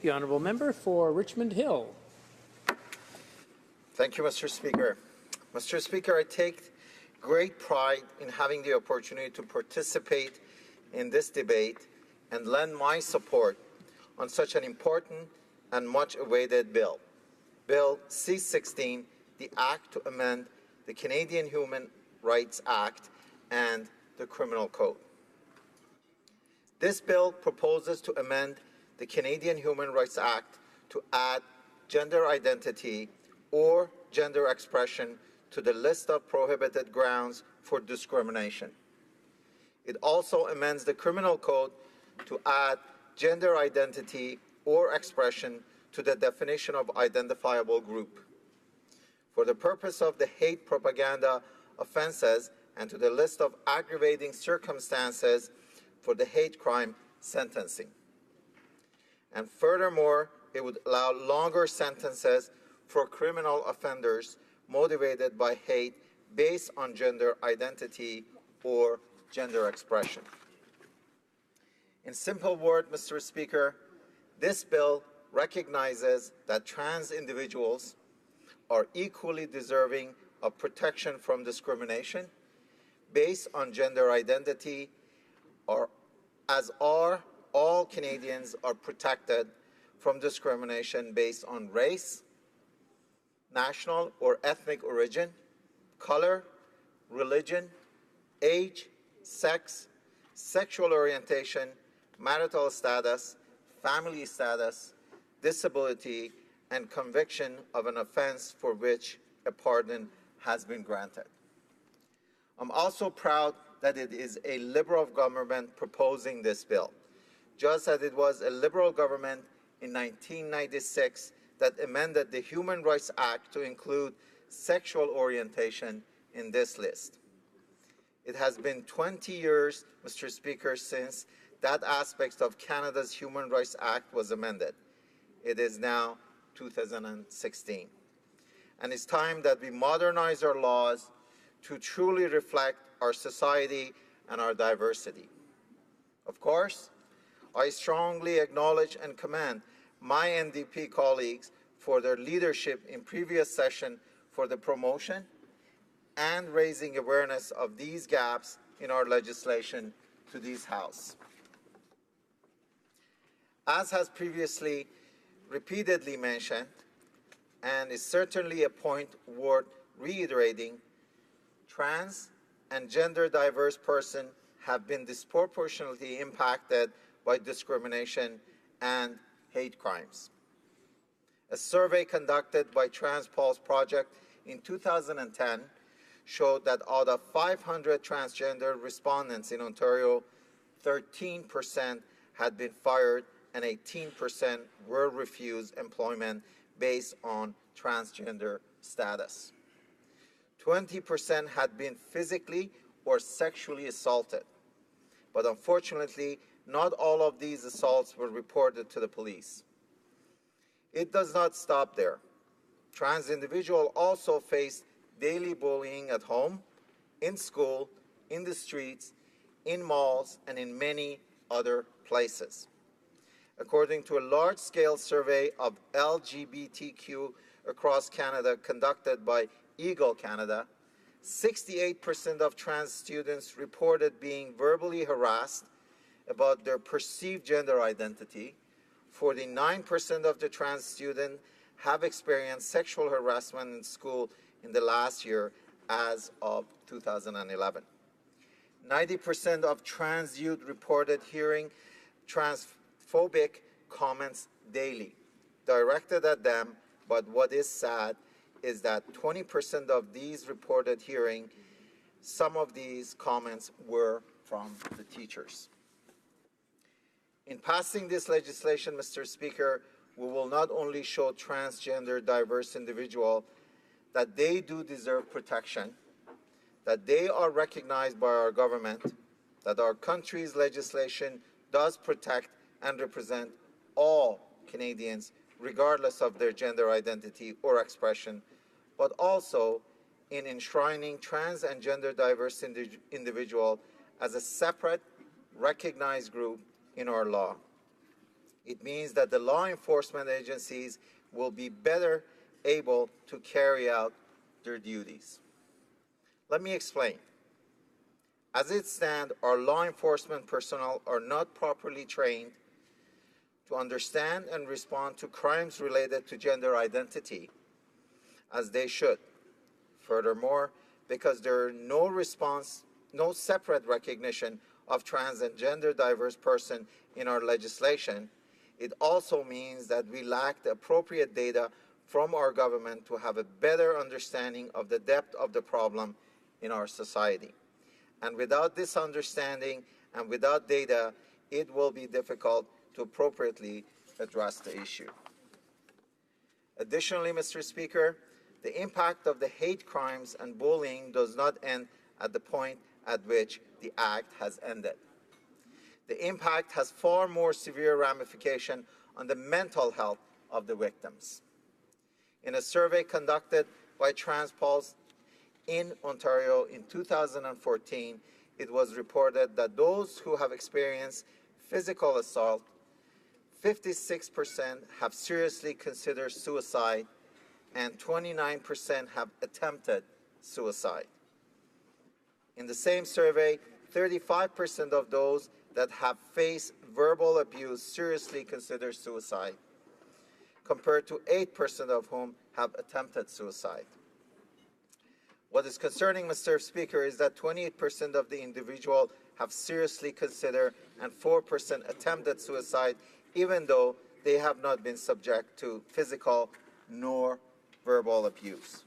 The honourable member for Richmond Hill. Thank you, Mr. Speaker. Mr. Speaker, I take great pride in having the opportunity to participate in this debate and lend my support on such an important and much-awaited bill. Bill C-16, the Act to amend the Canadian Human Rights Act and the Criminal Code. This bill proposes to amend the Canadian Human Rights Act to add gender identity or gender expression to the list of prohibited grounds for discrimination. It also amends the Criminal Code to add gender identity or expression to the definition of identifiable group for the purpose of the hate propaganda offenses and to the list of aggravating circumstances for the hate crime sentencing. And furthermore, it would allow longer sentences for criminal offenders motivated by hate based on gender identity or gender expression. In simple words, Mr. Speaker, this bill recognizes that trans individuals are equally deserving of protection from discrimination based on gender identity, as are all Canadians are protected from discrimination based on race, national or ethnic origin, color, religion, age, sex, sexual orientation, marital status, family status, disability, and conviction of an offense for which a pardon has been granted. I'm also proud that it is a Liberal government proposing this bill, just as it was a Liberal government in 1996 that amended the Human Rights Act to include sexual orientation in this list. It has been 20 years, Mr. Speaker, since that aspect of Canada's Human Rights Act was amended. It is now 2016. And it's time that we modernize our laws to truly reflect our society and our diversity. Of course, I strongly acknowledge and commend my NDP colleagues for their leadership in previous session for the promotion and raising awareness of these gaps in our legislation to this House. As has previously repeatedly mentioned, and is certainly a point worth reiterating, trans and gender diverse persons have been disproportionately impacted by discrimination and hate crimes. A survey conducted by TransPulse Project in 2010 showed that out of 500 transgender respondents in Ontario, 13% had been fired and 18% were refused employment based on transgender status. 20% had been physically or sexually assaulted, but unfortunately, not all of these assaults were reported to the police. It does not stop there. Trans individuals also face daily bullying at home, in school, in the streets, in malls, and in many other places. According to a large-scale survey of LGBTQ across Canada conducted by Eagle Canada, 68% of trans students reported being verbally harassed about their perceived gender identity. 49% of the trans students have experienced sexual harassment in school in the last year as of 2011. 90% of trans youth reported hearing transphobic comments daily directed at them, but what is sad is that 20% of these reported hearing some of these comments were from the teachers. In passing this legislation, Mr. Speaker, we will not only show transgender diverse individuals that they do deserve protection, that they are recognized by our government, that our country's legislation does protect and represent all Canadians, regardless of their gender identity or expression, but also in enshrining trans and gender diverse individuals as a separate, recognized group in our law. It means that the law enforcement agencies will be better able to carry out their duties. Let me explain. As it stands, our law enforcement personnel are not properly trained to understand and respond to crimes related to gender identity as they should. Furthermore, because there are no separate recognition of trans and gender diverse person in our legislation, it also means that we lack the appropriate data from our government to have a better understanding of the depth of the problem in our society. And without this understanding and without data, it will be difficult to appropriately address the issue. Additionally, Mr. Speaker, the impact of the hate crimes and bullying does not end at the point at which the act has ended. The impact has far more severe ramifications on the mental health of the victims. In a survey conducted by TransPulse in Ontario in 2014, it was reported that those who have experienced physical assault, 56% have seriously considered suicide, and 29% have attempted suicide. In the same survey, 35% of those that have faced verbal abuse seriously consider suicide, compared to 8% of whom have attempted suicide. What is concerning, Mr. Speaker, is that 28% of the individuals have seriously considered and 4% attempted suicide, even though they have not been subject to physical nor verbal abuse.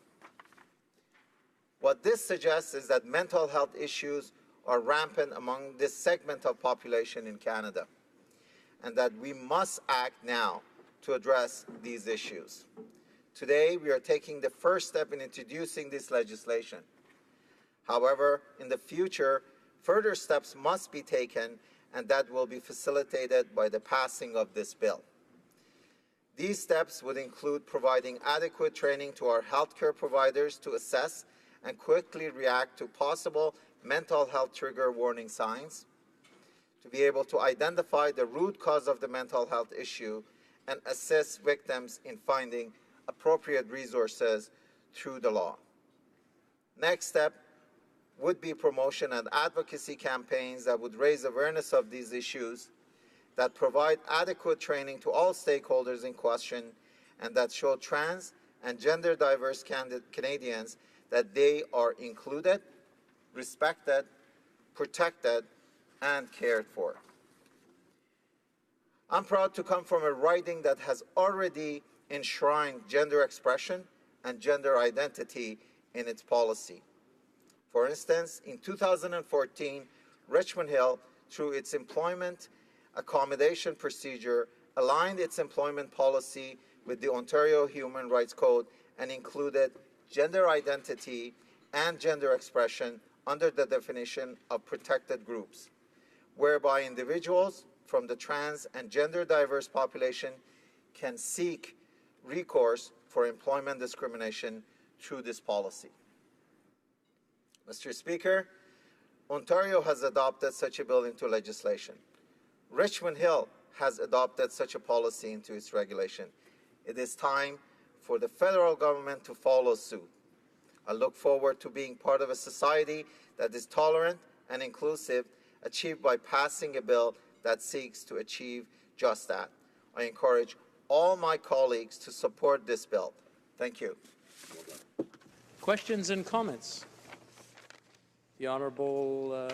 What this suggests is that mental health issues are rampant among this segment of population in Canada, and that we must act now to address these issues. Today, we are taking the first step in introducing this legislation. However, in the future, further steps must be taken, and that will be facilitated by the passing of this bill. These steps would include providing adequate training to our healthcare providers to assess and quickly react to possible mental health trigger warning signs, to be able to identify the root cause of the mental health issue and assist victims in finding appropriate resources through the law. Next step would be promotion and advocacy campaigns that would raise awareness of these issues, that provide adequate training to all stakeholders in question, and that show trans and gender diverse Canadians that they are included, respected, protected, and cared for. I'm proud to come from a riding that has already enshrined gender expression and gender identity in its policy. For instance, in 2014, Richmond Hill, through its employment accommodation procedure, aligned its employment policy with the Ontario Human Rights Code and included gender identity and gender expression under the definition of protected groups, whereby individuals from the trans and gender diverse population can seek recourse for employment discrimination through this policy. Mr. Speaker, Ontario has adopted such a bill into legislation. Richmond Hill has adopted such a policy into its regulation. It is time for the federal government to follow suit. I look forward to being part of a society that is tolerant and inclusive, achieved by passing a bill that seeks to achieve just that. I encourage all my colleagues to support this bill. Thank you. Questions and comments? The Honourable